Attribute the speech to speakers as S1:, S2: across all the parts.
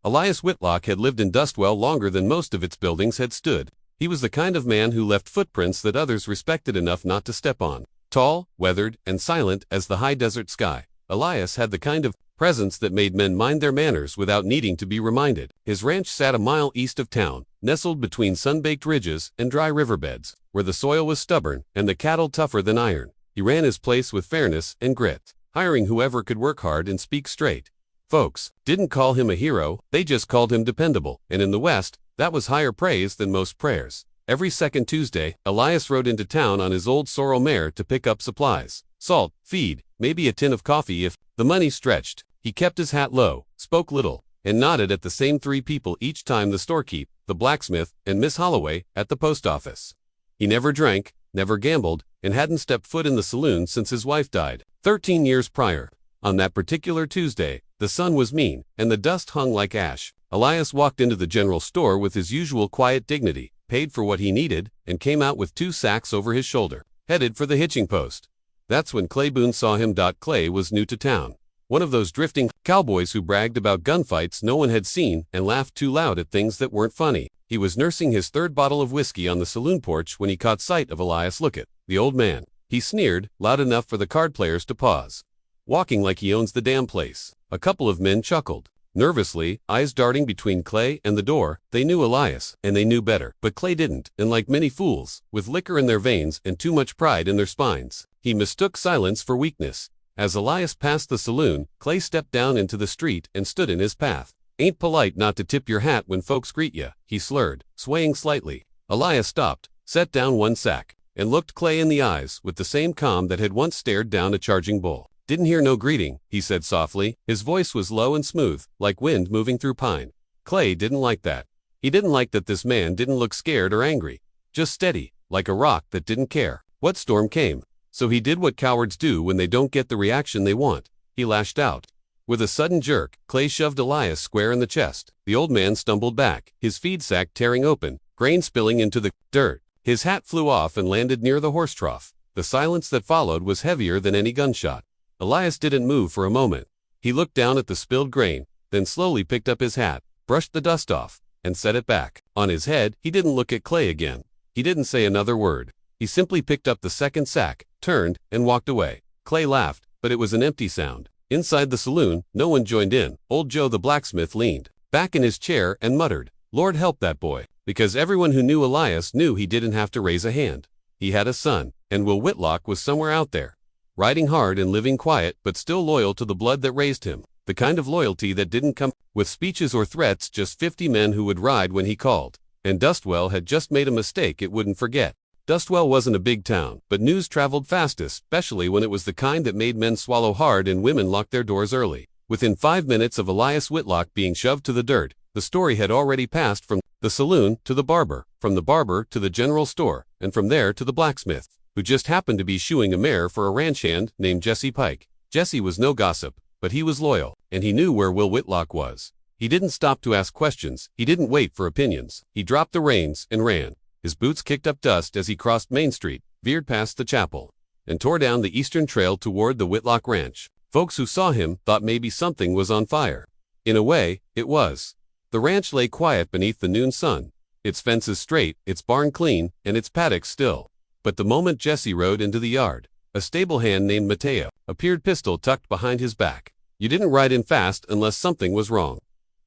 S1: Elias Whitlock had lived in Dustwell longer than most of its buildings had stood. He was the kind of man who left footprints that others respected enough not to step on. Tall, weathered, and silent as the high desert sky, Elias had the kind of presence that made men mind their manners without needing to be reminded. His ranch sat a mile east of town, nestled between sun-baked ridges and dry riverbeds, where the soil was stubborn and the cattle tougher than iron. He ran his place with fairness and grit, hiring whoever could work hard and speak straight. Folks didn't call him a hero, they just called him dependable, and in the West, that was higher praise than most prayers. Every second Tuesday, Elias rode into town on his old sorrel mare to pick up supplies. Salt, feed, maybe a tin of coffee if the money stretched. He kept his hat low, spoke little, and nodded at the same three people each time: the storekeep, the blacksmith, and Miss Holloway at the post office. He never drank, never gambled, and hadn't stepped foot in the saloon since his wife died 13 years prior. On that particular Tuesday, the sun was mean, and the dust hung like ash. Elias walked into the general store with his usual quiet dignity, paid for what he needed, and came out with 2 sacks over his shoulder, headed for the hitching post. That's when Clay Boone saw him. Clay was new to town. One of those drifting cowboys who bragged about gunfights no one had seen and laughed too loud at things that weren't funny. He was nursing his 3rd bottle of whiskey on the saloon porch when he caught sight of Elias. "Look at the old man," he sneered, loud enough for the card players to pause. "Walking like he owns the damn place." A couple of men chuckled nervously, eyes darting between Clay and the door. They knew Elias, and they knew better. But Clay didn't, and like many fools, with liquor in their veins and too much pride in their spines, he mistook silence for weakness. As Elias passed the saloon, Clay stepped down into the street and stood in his path. "Ain't polite not to tip your hat when folks greet ya," he slurred, swaying slightly. Elias stopped, set down 1 sack, and looked Clay in the eyes with the same calm that had once stared down a charging bull. "Didn't hear no greeting," he said softly. His voice was low and smooth, like wind moving through pine. Clay didn't like that. He didn't like that this man didn't look scared or angry, just steady, like a rock that didn't care what storm came. So he did what cowards do when they don't get the reaction they want. He lashed out. With a sudden jerk, Clay shoved Elias square in the chest. The old man stumbled back, his feed sack tearing open, grain spilling into the dirt. His hat flew off and landed near the horse trough. The silence that followed was heavier than any gunshot. Elias didn't move for a moment. He looked down at the spilled grain, then slowly picked up his hat, brushed the dust off, and set it back on his head. He didn't look at Clay again. He didn't say another word. He simply picked up the 2nd sack, turned, and walked away. Clay laughed, but it was an empty sound. Inside the saloon, no one joined in. Old Joe the blacksmith leaned back in his chair and muttered, "Lord help that boy," because everyone who knew Elias knew he didn't have to raise a hand. He had a son, and Will Whitlock was somewhere out there, riding hard and living quiet but still loyal to the blood that raised him. The kind of loyalty that didn't come with speeches or threats, just 50 men who would ride when he called. And Dustwell had just made a mistake it wouldn't forget. Dustwell wasn't a big town, but news traveled fastest, especially when it was the kind that made men swallow hard and women lock their doors early. Within 5 minutes of Elias Whitlock being shoved to the dirt, the story had already passed from the saloon to the barber, from the barber to the general store, and from there to the blacksmith, who just happened to be shoeing a mare for a ranch hand named Jesse Pike. Jesse was no gossip, but he was loyal, and he knew where Will Whitlock was. He didn't stop to ask questions, he didn't wait for opinions. He dropped the reins and ran. His boots kicked up dust as he crossed Main Street, veered past the chapel, and tore down the eastern trail toward the Whitlock Ranch. Folks who saw him thought maybe something was on fire. In a way, it was. The ranch lay quiet beneath the noon sun, its fences straight, its barn clean, and its paddocks still. But the moment Jesse rode into the yard, a stable hand named Mateo appeared, pistol tucked behind his back. You didn't ride in fast unless something was wrong.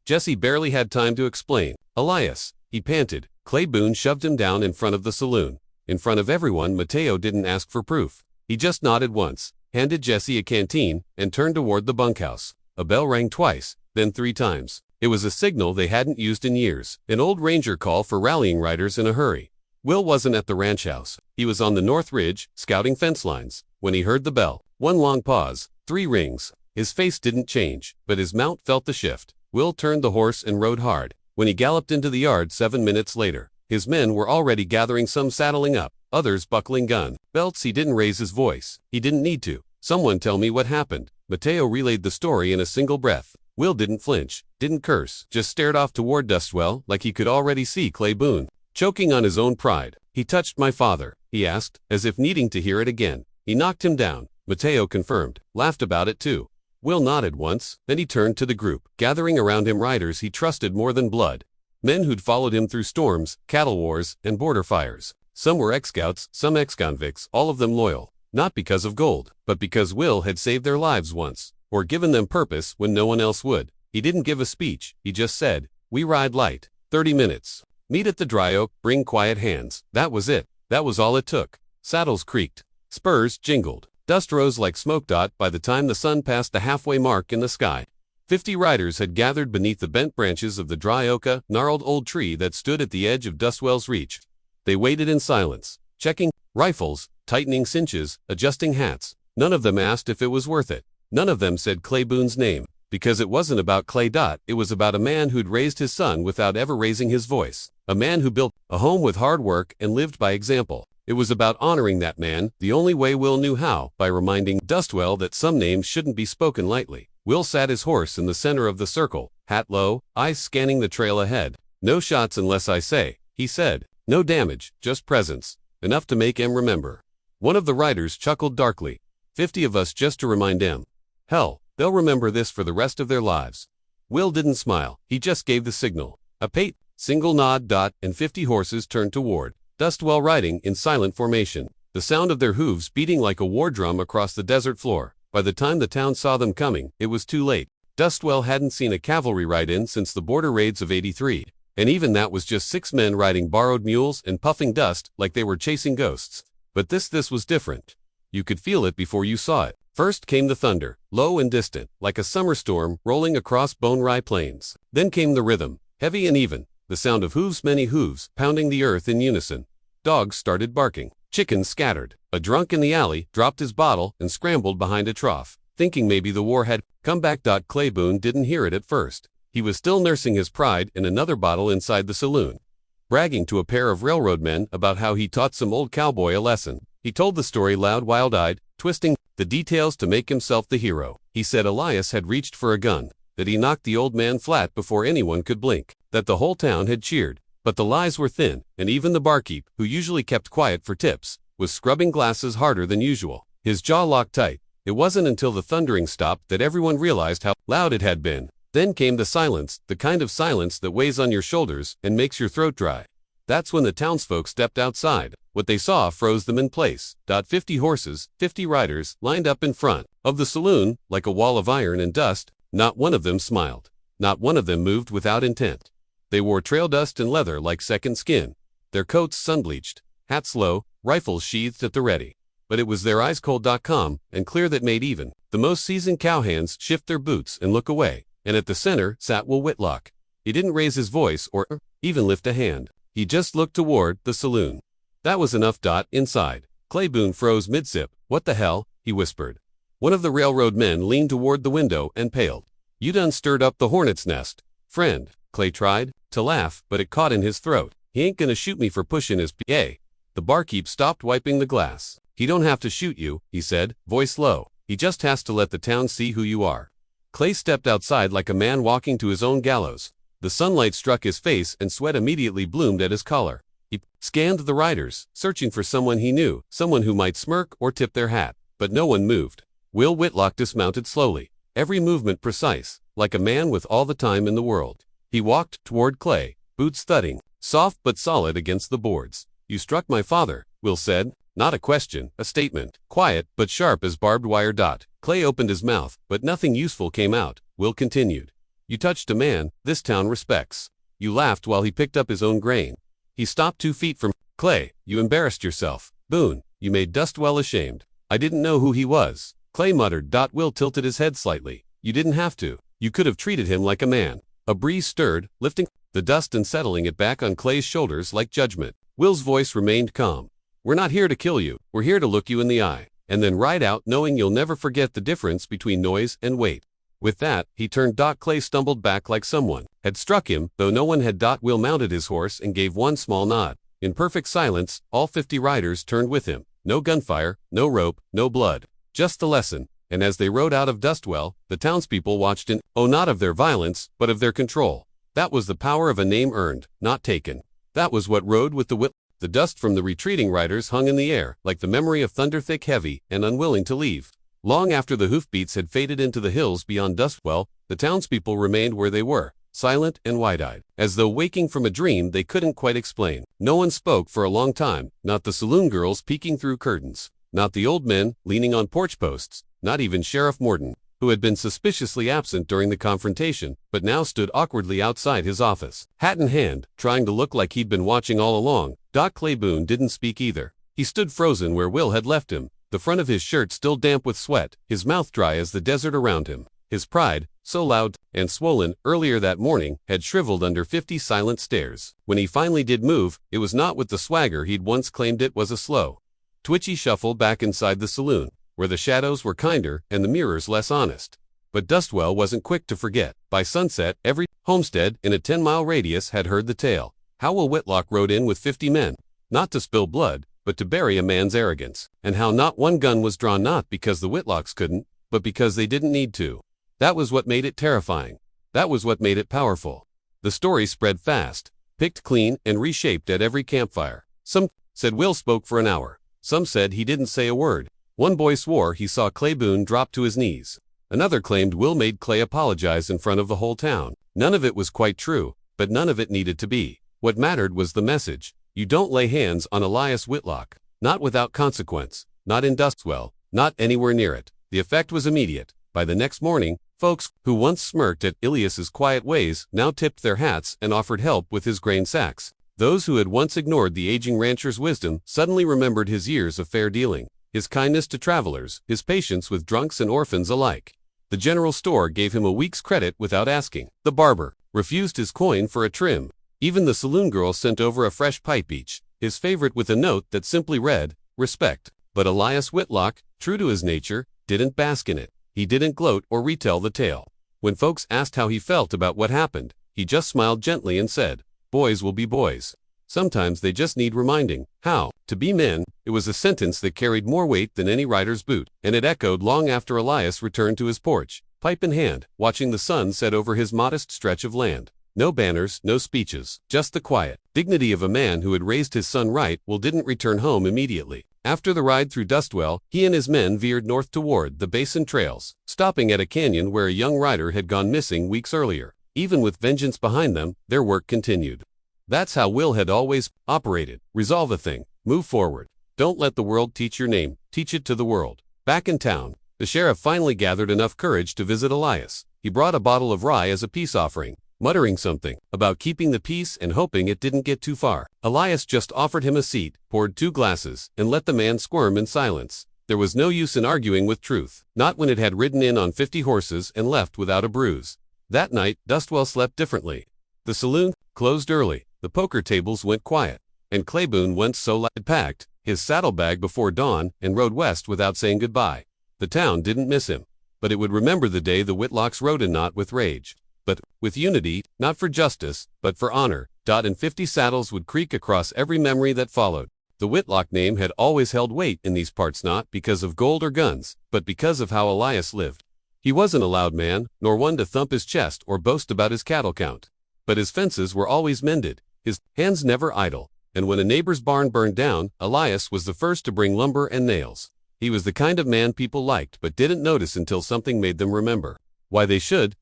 S1: Jesse barely had time to explain. "Elias," he panted. Clay Boone shoved him down in front of the saloon. In front of everyone, Mateo didn't ask for proof. He just nodded once, handed Jesse a canteen, and turned toward the bunkhouse. A bell rang twice, then 3 times. It was a signal they hadn't used in years, an old ranger call for rallying riders in a hurry. Will wasn't at the ranch house. He was on the North Ridge, scouting fence lines. When he heard the bell, 1 long pause, 3 rings. His face didn't change, but his mount felt the shift. Will turned the horse and rode hard. When he galloped into the yard 7 minutes later, his men were already gathering, some saddling up, others buckling gun belts. He didn't raise his voice. He didn't need to. "Someone tell me what happened." Mateo relayed the story in a single breath. Will didn't flinch, didn't curse, just stared off toward Dustwell like he could already see Clay Boone, choking on his own pride. "He touched my father?" he asked, as if needing to hear it again. "He knocked him down," Mateo confirmed. "Laughed about it too." Will nodded once, then he turned to the group, gathering around him riders he trusted more than blood. Men who'd followed him through storms, cattle wars, and border fires. Some were ex-scouts, some ex-convicts, all of them loyal. Not because of gold, but because Will had saved their lives once, or given them purpose when no one else would. He didn't give a speech, he just said, "We ride light. 30 minutes. Meet at the dry oak, bring quiet hands." That was it. That was all it took. Saddles creaked. Spurs jingled. Dust rose like smoke. By the time the sun passed the halfway mark in the sky, 50 riders had gathered beneath the bent branches of the dry oak, a gnarled old tree that stood at the edge of Dustwell's reach. They waited in silence, checking rifles, tightening cinches, adjusting hats. None of them asked if it was worth it. None of them said Clay Boone's name, because it wasn't about Clay. It was about a man who'd raised his son without ever raising his voice. A man who built a home with hard work and lived by example. It was about honoring that man, the only way Will knew how, by reminding Dustwell that some names shouldn't be spoken lightly. Will sat his horse in the center of the circle, hat low, eyes scanning the trail ahead. "No shots unless I say," he said. "No damage, just presence. Enough to make em remember." One of the riders chuckled darkly. 50 of us just to remind em. Hell, they'll remember this for the rest of their lives. Will didn't smile, he just gave the signal. A single nod. And 50 horses turned toward Dustwell, riding in silent formation, the sound of their hooves beating like a war drum across the desert floor. By the time the town saw them coming, it was too late. Dustwell hadn't seen a cavalry ride-in since the border raids of '83, and even that was just 6 men riding borrowed mules and puffing dust like they were chasing ghosts. But this was different. You could feel it before you saw it. First came the thunder, low and distant, like a summer storm rolling across bone-dry plains. Then came the rhythm, heavy and even, the sound of hooves, many hooves, pounding the earth in unison. Dogs started barking. Chickens scattered. A drunk in the alley dropped his bottle and scrambled behind a trough, thinking maybe the war had come back. Clay Boone didn't hear it at first. He was still nursing his pride in another bottle inside the saloon, bragging to a pair of railroad men about how he taught some old cowboy a lesson. He told the story loud, wild-eyed, twisting the details to make himself the hero. He said Elias had reached for a gun, that he knocked the old man flat before anyone could blink, that the whole town had cheered. But the lies were thin, and even the barkeep, who usually kept quiet for tips, was scrubbing glasses harder than usual. His jaw locked tight. It wasn't until the thundering stopped that everyone realized how loud it had been. Then came the silence, the kind of silence that weighs on your shoulders and makes your throat dry. That's when the townsfolk stepped outside. What they saw froze them in place. 50 horses, 50 riders, lined up in front of the saloon, like a wall of iron and dust. Not one of them smiled. Not one of them moved without intent. They wore trail dust and leather like second skin, their coats sun-bleached, hats low, rifles sheathed at the ready. But it was their eyes cold, calm, and clear that made even the most seasoned cowhands shift their boots and look away. And at the center sat Will Whitlock. He didn't raise his voice or even lift a hand. He just looked toward the saloon. That was enough. Inside, Clay Boone froze mid-sip. "What the hell?" he whispered. One of the railroad men leaned toward the window and paled. "You done stirred up the hornet's nest, friend." Clay tried to laugh, but it caught in his throat. "He ain't gonna shoot me for pushing his PA." The barkeep stopped wiping the glass. "He don't have to shoot you," he said, voice low. "He just has to let the town see who you are." Clay stepped outside like a man walking to his own gallows. The sunlight struck his face and sweat immediately bloomed at his collar. He scanned the riders, searching for someone he knew, someone who might smirk or tip their hat. But no one moved. Will Whitlock dismounted slowly, every movement precise, like a man with all the time in the world. He walked toward Clay, boots thudding, soft but solid against the boards. "You struck my father," Will said. Not a question, a statement, quiet but sharp as barbed wire. Clay opened his mouth, but nothing useful came out. Will continued. "You touched a man this town respects." You laughed while he picked up his own grain. He stopped 2 feet from Clay. "You embarrassed yourself, Boone. You made Dustwell ashamed." "I didn't know who he was," Clay muttered. Will tilted his head slightly. "You didn't have to. You could have treated him like a man." A breeze stirred, lifting the dust and settling it back on Clay's shoulders like judgment. Will's voice remained calm. "We're not here to kill you. We're here to look you in the eye, and then ride out knowing you'll never forget the difference between noise and weight." With that, he turned. Clay stumbled back like someone had struck him, though no one had. Will mounted his horse and gave one small nod. In perfect silence, all 50 riders turned with him. No gunfire, no rope, no blood. Just the lesson. And as they rode out of Dustwell, the townspeople watched in awe not of their violence, but of their control. That was the power of a name earned, not taken. That was what rode with the whip. The dust from the retreating riders hung in the air, like the memory of thunder, thick, heavy, and unwilling to leave. Long after the hoofbeats had faded into the hills beyond Dustwell, the townspeople remained where they were, silent and wide-eyed, as though waking from a dream they couldn't quite explain. No one spoke for a long time, not the saloon girls peeking through curtains, not the old men leaning on porch posts, not even Sheriff Morton, who had been suspiciously absent during the confrontation, but now stood awkwardly outside his office, hat in hand, trying to look like he'd been watching all along. Doc Claiborne didn't speak either. He stood frozen where Will had left him, the front of his shirt still damp with sweat, his mouth dry as the desert around him. His pride, so loud and swollen earlier that morning, had shriveled under 50 silent stares. When he finally did move, it was not with the swagger he'd once claimed. It was a slow, twitchy shuffle back inside the saloon, where the shadows were kinder and the mirrors less honest. But Dustwell wasn't quick to forget. By sunset, every homestead in a 10-mile radius had heard the tale. How Will Whitlock rode in with 50 men, not to spill blood, but to bury a man's arrogance, and how not one gun was drawn, not because the Whitlocks couldn't, but because they didn't need to. That was what made it terrifying. That was what made it powerful. The story spread fast, picked clean and reshaped at every campfire. Some said Will spoke for an hour. Some said he didn't say a word. One boy swore he saw Claiborne drop to his knees. Another claimed Will made Clay apologize in front of the whole town. None of it was quite true, but none of it needed to be. What mattered was the message. You don't lay hands on Elias Whitlock. Not without consequence. Not in Dustwell. Not anywhere near it. The effect was immediate. By the next morning, folks who once smirked at Elias's quiet ways now tipped their hats and offered help with his grain sacks. Those who had once ignored the aging rancher's wisdom suddenly remembered his years of fair dealing, his kindness to travelers, his patience with drunks and orphans alike. The general store gave him a week's credit without asking. The barber refused his coin for a trim. Even the saloon girl sent over a fresh pipe each, his favorite, with a note that simply read, "Respect." But Elias Whitlock, true to his nature, didn't bask in it. He didn't gloat or retell the tale. When folks asked how he felt about what happened, he just smiled gently and said, "Boys will be boys. Sometimes they just need reminding how to be men." It was a sentence that carried more weight than any rider's boot, and it echoed long after Elias returned to his porch, pipe in hand, watching the sun set over his modest stretch of land. No banners, no speeches, just the quiet dignity of a man who had raised his son right. Will didn't return home immediately. After the ride through Dustwell, he and his men veered north toward the Basin Trails, stopping at a canyon where a young rider had gone missing weeks earlier. Even with vengeance behind them, their work continued. That's how Will had always operated. Resolve a thing, move forward. Don't let the world teach your name, teach it to the world. Back in town, the sheriff finally gathered enough courage to visit Elias. He brought a bottle of rye as a peace offering, muttering something about keeping the peace and hoping it didn't get too far. Elias just offered him a seat, poured 2 glasses, and let the man squirm in silence. There was no use in arguing with truth, not when it had ridden in on 50 horses and left without a bruise. That night, Dustwell slept differently. The saloon closed early, the poker tables went quiet, and Claiborne went so packed his saddlebag before dawn and rode west without saying goodbye. The town didn't miss him, but it would remember the day the Whitlocks rode in, not with rage, but with unity, not for justice, but for honor. And 50 saddles would creak across every memory that followed. The Whitlock name had always held weight in these parts, not because of gold or guns, but because of how Elias lived. He wasn't a loud man, nor one to thump his chest or boast about his cattle count. But his fences were always mended, his hands never idle, and when a neighbor's barn burned down, Elias was the first to bring lumber and nails. He was the kind of man people liked but didn't notice until something made them remember why they should.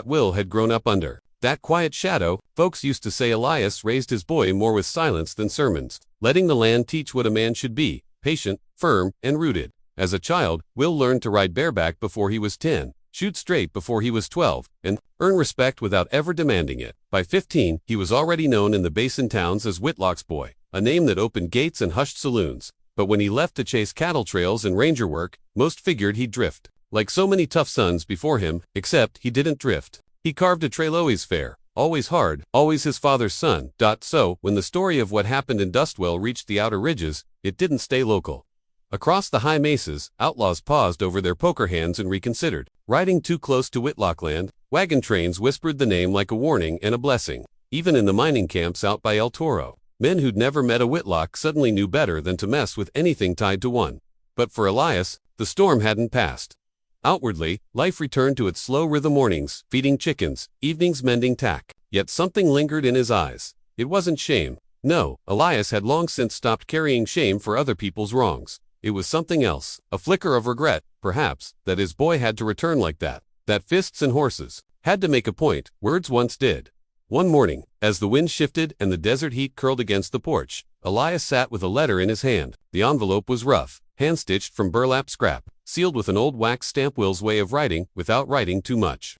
S1: Will had grown up under that quiet shadow. Folks used to say Elias raised his boy more with silence than sermons, letting the land teach what a man should be, patient, firm, and rooted. As a child, Will learned to ride bareback before he was 10, shoot straight before he was 12, and earn respect without ever demanding it. By 15, he was already known in the Basin towns as Whitlock's boy, a name that opened gates and hushed saloons. But when he left to chase cattle trails and ranger work, most figured he'd drift. Like so many tough sons before him, except he didn't drift. He carved a trail always fair, always hard, always his father's son. So, when the story of what happened in Dustwell reached the outer ridges, it didn't stay local. Across the high mesas, outlaws paused over their poker hands and reconsidered. Riding too close to Whitlock land, wagon trains whispered the name like a warning and a blessing. Even in the mining camps out by El Toro, men who'd never met a Whitlock suddenly knew better than to mess with anything tied to one. But for Elias, the storm hadn't passed. Outwardly, life returned to its slow rhythm: mornings feeding chickens, evenings mending tack. Yet something lingered in his eyes. It wasn't shame. No, Elias had long since stopped carrying shame for other people's wrongs. It was something else, a flicker of regret, perhaps, that his boy had to return like that. That fists and horses had to make a point, words once did. One morning, as the wind shifted and the desert heat curled against the porch, Elias sat with a letter in his hand. The envelope was rough, hand-stitched from burlap scrap, sealed with an old wax stamp, Will's way of writing, without writing too much.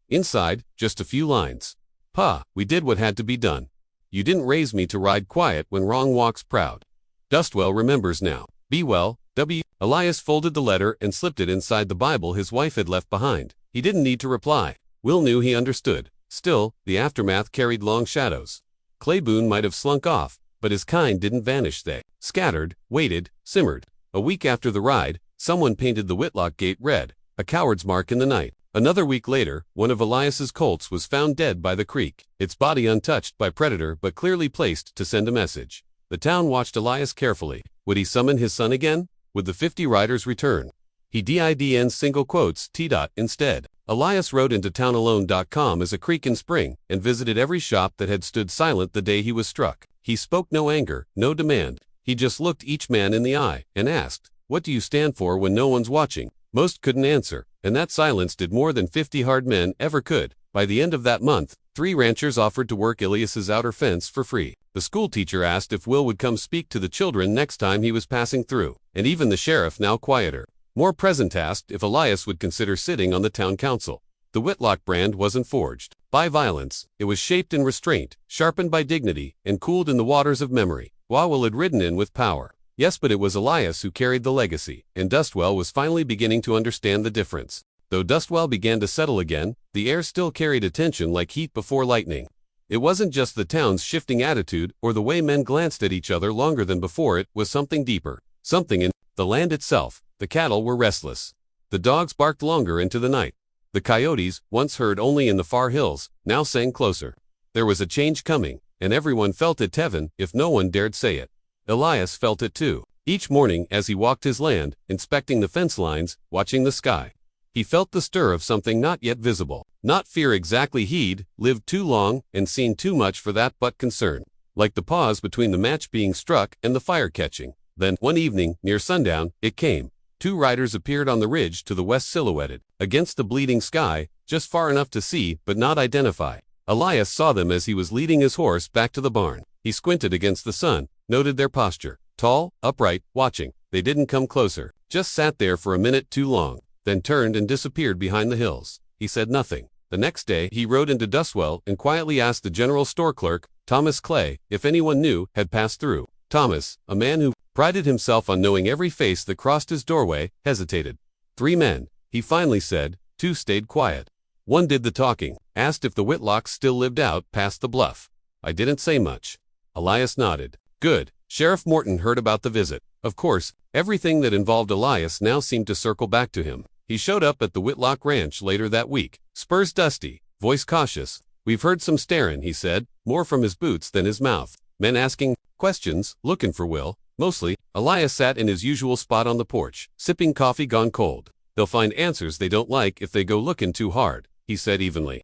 S1: Inside, just a few lines. Pa, we did what had to be done. You didn't raise me to ride quiet when wrong walks proud. Dustwell remembers now. Be well, W. Elias folded the letter and slipped it inside the Bible his wife had left behind. He didn't need to reply. Will knew he understood. Still, the aftermath carried long shadows. Clay Boone might have slunk off, but his kind didn't vanish. They scattered, waited, simmered. A week after the ride, someone painted the Whitlock gate red, a coward's mark in the night. Another week later, one of Elias's colts was found dead by the creek, its body untouched by predator but clearly placed to send a message. The town watched Elias carefully. Would he summon his son again? Would the 50 riders return? He didn't single quotes T. Instead. Elias rode into townalone.com as a creek in spring and visited every shop that had stood silent the day he was struck. He spoke no anger, no demand. He just looked each man in the eye and asked, "What do you stand for when no one's watching?" Most couldn't answer, and that silence did more than 50 hard men ever could. By the end of that month, 3 ranchers offered to work Elias's outer fence for free. The schoolteacher asked if Will would come speak to the children next time he was passing through, and even the sheriff, now quieter, more present, asked if Elias would consider sitting on the town council. The Whitlock brand wasn't forged by violence. It was shaped in restraint, sharpened by dignity, and cooled in the waters of memory. Will had ridden in with power. Yes, but it was Elias who carried the legacy, and Dustwell was finally beginning to understand the difference. Though Dustwell began to settle again, the air still carried attention like heat before lightning. It wasn't just the town's shifting attitude or the way men glanced at each other longer than before. It was something deeper, something in the land itself. The cattle were restless. The dogs barked longer into the night. The coyotes, once heard only in the far hills, now sang closer. There was a change coming, and everyone felt it, even if no one dared say it. Elias felt it too. Each morning as he walked his land, inspecting the fence lines, watching the sky, he felt the stir of something not yet visible. Not fear exactly. He'd lived too long and seen too much for that, but concern. Like the pause between the match being struck and the fire catching. Then, one evening, near sundown, it came. 2 riders appeared on the ridge to the west, silhouetted against the bleeding sky, just far enough to see but not identify. Elias saw them as he was leading his horse back to the barn. He squinted against the sun, noted their posture. Tall, upright, watching. They didn't come closer, just sat there for a minute too long, then turned and disappeared behind the hills. He said nothing. The next day, he rode into Dustwell and quietly asked the general store clerk, Thomas Clay, if anyone new had passed through. Thomas, a man who prided himself on knowing every face that crossed his doorway, hesitated. 3 men, he finally said. 2 stayed quiet. 1 did the talking, asked if the Whitlocks still lived out past the bluff. I didn't say much. Elias nodded. Good. Sheriff Morton heard about the visit. Of course, everything that involved Elias now seemed to circle back to him. He showed up at the Whitlock ranch later that week, spurs dusty, voice cautious. We've heard some staring, he said, more from his boots than his mouth. Men asking questions, looking for Will. Mostly, Elias sat in his usual spot on the porch, sipping coffee gone cold. They'll find answers they don't like if they go looking too hard, he said evenly.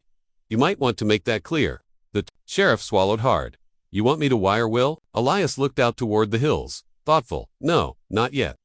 S1: You might want to make that clear. The sheriff swallowed hard. You want me to wire Will? Elias looked out toward the hills, thoughtful. No, not yet.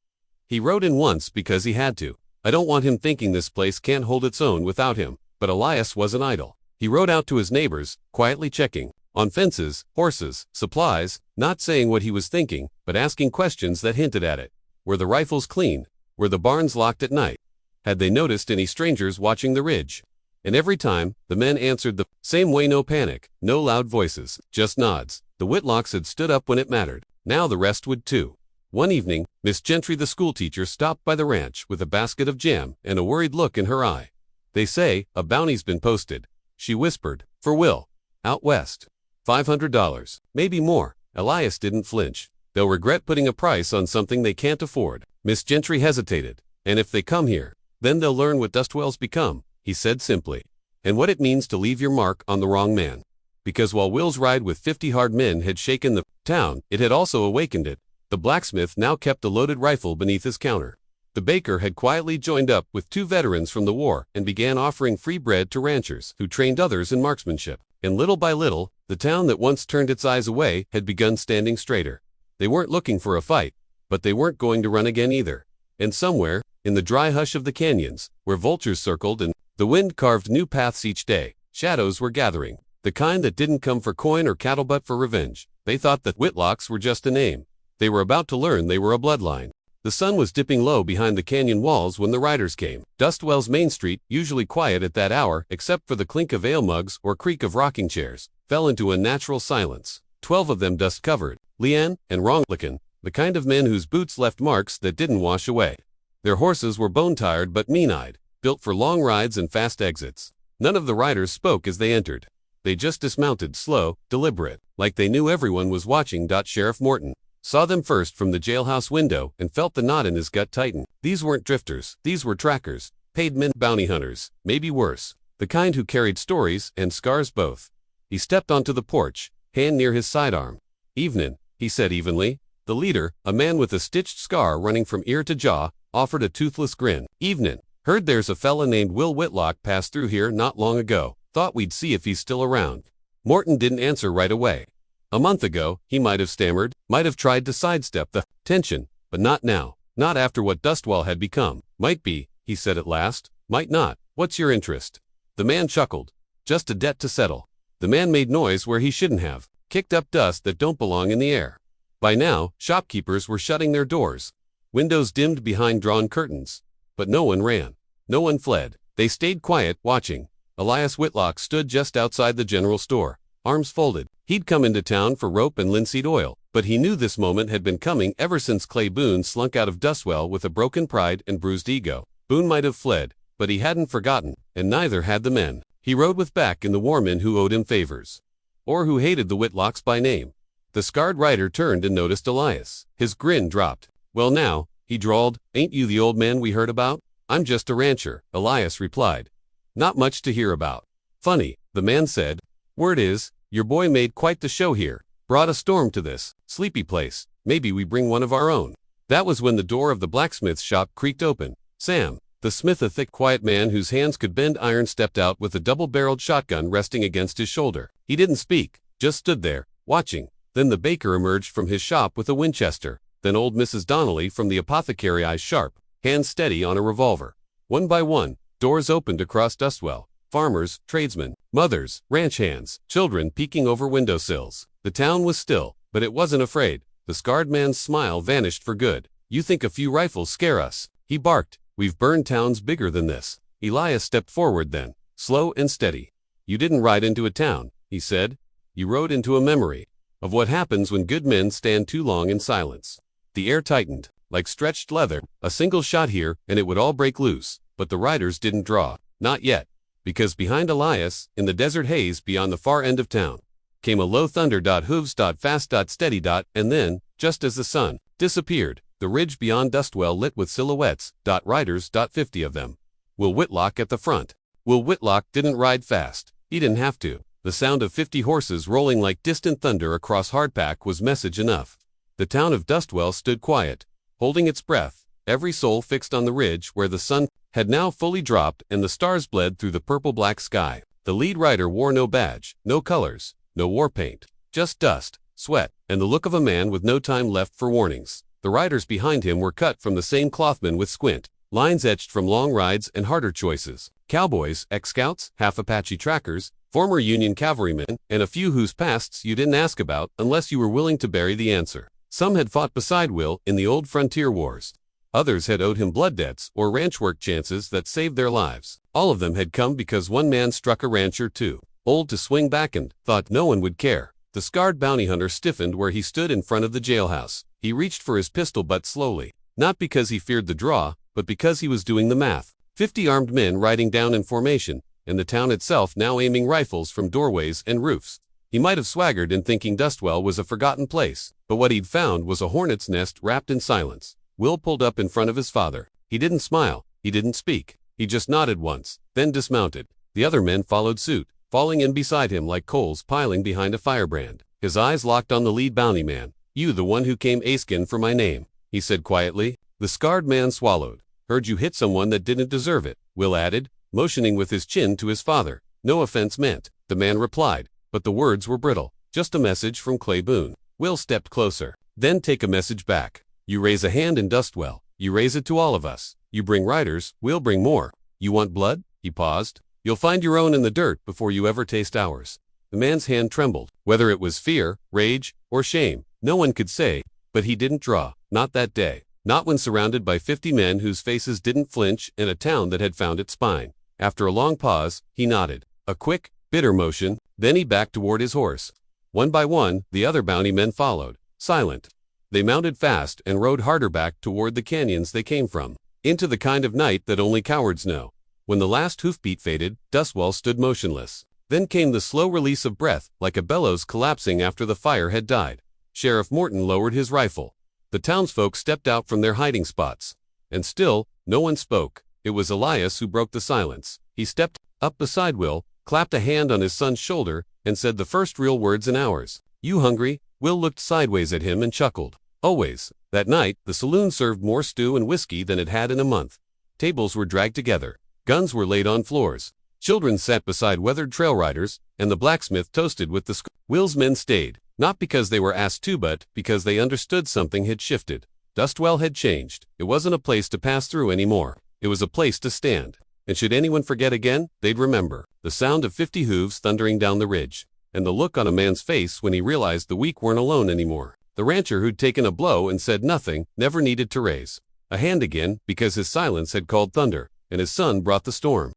S1: He rode in once because he had to. I don't want him thinking this place can't hold its own without him. But Elias wasn't idle. He rode out to his neighbors, quietly checking on fences, horses, supplies, not saying what he was thinking, but asking questions that hinted at it. Were the rifles clean? Were the barns locked at night? Had they noticed any strangers watching the ridge? And every time, the men answered the same way. No panic, no loud voices, just nods. The Whitlocks had stood up when it mattered. Now the rest would too. One evening, Miss Gentry, the schoolteacher, stopped by the ranch with a basket of jam and a worried look in her eye. They say a bounty's been posted, she whispered, for Will. Out west. $500, maybe more. Elias didn't flinch. They'll regret putting a price on something they can't afford. Miss Gentry hesitated. And if they come here, then they'll learn what Dustwell's become, he said simply. And what it means to leave your mark on the wrong man. Because while Will's ride with 50 hard men had shaken the town, it had also awakened it. The blacksmith now kept a loaded rifle beneath his counter. The baker had quietly joined up with 2 veterans from the war and began offering free bread to ranchers who trained others in marksmanship. And little by little, the town that once turned its eyes away had begun standing straighter. They weren't looking for a fight. but they weren't going to run again either. And somewhere, in the dry hush of the canyons, where vultures circled and the wind carved new paths each day, shadows were gathering. The kind that didn't come for coin or cattle but for revenge. They thought that Whitlocks were just a name. They were about to learn they were a bloodline. The sun was dipping low behind the canyon walls when the riders came. Dustwell's main street, usually quiet at that hour except for the clink of ale mugs or creak of rocking chairs, fell into a natural silence. 12 of them dust-covered, Leanne and Wrong-looking, the kind of men whose boots left marks that didn't wash away. Their horses were bone-tired but mean-eyed, built for long rides and fast exits. None of the riders spoke as they entered. They just dismounted, slow, deliberate, like they knew everyone was watching. Sheriff Morton saw them first from the jailhouse window and felt the knot in his gut tighten. These weren't drifters, these were trackers, paid men, bounty hunters, maybe worse, the kind who carried stories and scars both. He stepped onto the porch, hand near his sidearm. "Evenin'," he said evenly. The leader, a man with a stitched scar running from ear to jaw, offered a toothless grin. "Evenin'. Heard there's a fella named Will Whitlock passed through here not long ago. Thought we'd see if he's still around." Morton didn't answer right away. A month ago, he might have stammered, might have tried to sidestep the tension, but not now, not after what Dustwell had become. "Might be," he said at last. "Might not. What's your interest?" The man chuckled. "Just a debt to settle." The man made noise where he shouldn't have, kicked up dust that don't belong in the air. By now, shopkeepers were shutting their doors. Windows dimmed behind drawn curtains. But no one ran. No one fled. They stayed quiet, watching. Elias Whitlock stood just outside the general store, arms folded. He'd come into town for rope and linseed oil, but he knew this moment had been coming ever since Clay Boone slunk out of Dustwell with a broken pride and bruised ego. Boone might have fled, but he hadn't forgotten, and neither had the men he rode with back in the war men who owed him favors, or who hated the Whitlocks by name. The scarred rider turned and noticed Elias. His grin dropped. "Well now," he drawled, "ain't you the old man we heard about?" "I'm just a rancher," Elias replied. "Not much to hear about." "Funny," the man said. "Word is, your boy made quite the show here. Brought a storm to this sleepy place. Maybe we bring one of our own." That was when the door of the blacksmith's shop creaked open. Sam, the smith, a thick, quiet man whose hands could bend iron, stepped out with a double-barreled shotgun resting against his shoulder. He didn't speak, just stood there, watching. Then the baker emerged from his shop with a Winchester. Then old Mrs. Donnelly from the apothecary, eyes sharp, hands steady on a revolver. One by one, doors opened across Dustwell. Farmers, tradesmen, mothers, ranch hands, children peeking over windowsills. The town was still, but it wasn't afraid. The scarred man's smile vanished for good. "You think a few rifles scare us?" he barked. "We've burned towns bigger than this." Elias stepped forward then, slow and steady. "You didn't ride into a town," he said. "You rode into a memory of what happens when good men stand too long in silence." The air tightened, like stretched leather. A single shot here, and it would all break loose. But the riders didn't draw. Not yet. Because behind Elias, in the desert haze beyond the far end of town, came a low thunder. Hooves. Fast. Steady. And then, just as the sun disappeared, the ridge beyond Dustwell lit with silhouettes. Riders. 50 of them. Will Whitlock at the front. Will Whitlock didn't ride fast. He didn't have to. The sound of 50 horses rolling like distant thunder across hardpack was message enough. The town of Dustwell stood quiet, holding its breath, every soul fixed on the ridge where the sun had now fully dropped and the stars bled through the purple-black sky. The lead rider wore no badge, no colors, no war paint, just dust, sweat, and the look of a man with no time left for warnings. The riders behind him were cut from the same clothman with squint, lines etched from long rides and harder choices. Cowboys, ex-scouts, half-Apache trackers, former Union cavalrymen, and a few whose pasts you didn't ask about unless you were willing to bury the answer. Some had fought beside Will in the old frontier wars. Others had owed him blood debts or ranch work chances that saved their lives. All of them had come because one man struck a rancher too old to swing back and thought no one would care. The scarred bounty hunter stiffened where he stood in front of the jailhouse. He reached for his pistol but slowly, not because he feared the draw, but because he was doing the math. 50 armed men riding down in formation, and the town itself now aiming rifles from doorways and roofs. He might have swaggered in thinking Dustwell was a forgotten place, but what he'd found was a hornet's nest wrapped in silence. Will pulled up in front of his father. He didn't smile, he didn't speak. He just nodded once, then dismounted. The other men followed suit, falling in beside him like coals piling behind a firebrand. His eyes locked on the lead bounty man. "You the one who came asking for my name," he said quietly. The scarred man swallowed. "Heard you hit someone that didn't deserve it," Will added, motioning with his chin to his father. "No offense meant," the man replied, but the words were brittle. "Just a message from Clay Boone." Will stepped closer. "Then take a message back." You raise a hand in Dustwell. You raise it to all of us. You bring riders, we'll bring more. You want blood? He paused. You'll find your own in the dirt before you ever taste ours. The man's hand trembled. Whether it was fear, rage, or shame, no one could say, but he didn't draw. Not that day. Not when surrounded by 50 men whose faces didn't flinch in a town that had found its spine. After a long pause, he nodded. A quick, bitter motion, then he backed toward his horse. One by one, the other bounty men followed, silent. They mounted fast and rode harder back toward the canyons they came from, into the kind of night that only cowards know. When the last hoofbeat faded, Dustwell stood motionless. Then came the slow release of breath, like a bellows collapsing after the fire had died. Sheriff Morton lowered his rifle. The townsfolk stepped out from their hiding spots. And still, no one spoke. It was Elias who broke the silence. He stepped up beside Will, clapped a hand on his son's shoulder, and said the first real words in hours. "You hungry?" Will looked sideways at him and chuckled. Always. That night, the saloon served more stew and whiskey than it had in a month. Tables were dragged together. Guns were laid on floors. Children sat beside weathered trail riders, and the blacksmith toasted with the Will's men stayed, not because they were asked to but because they understood something had shifted. Dustwell had changed. It wasn't a place to pass through anymore. It was a place to stand. And should anyone forget again, they'd remember the sound of 50 hooves thundering down the ridge, and the look on a man's face when he realized the weak weren't alone anymore. The rancher who'd taken a blow and said nothing never needed to raise a hand again because his silence had called thunder, and his son brought the storm.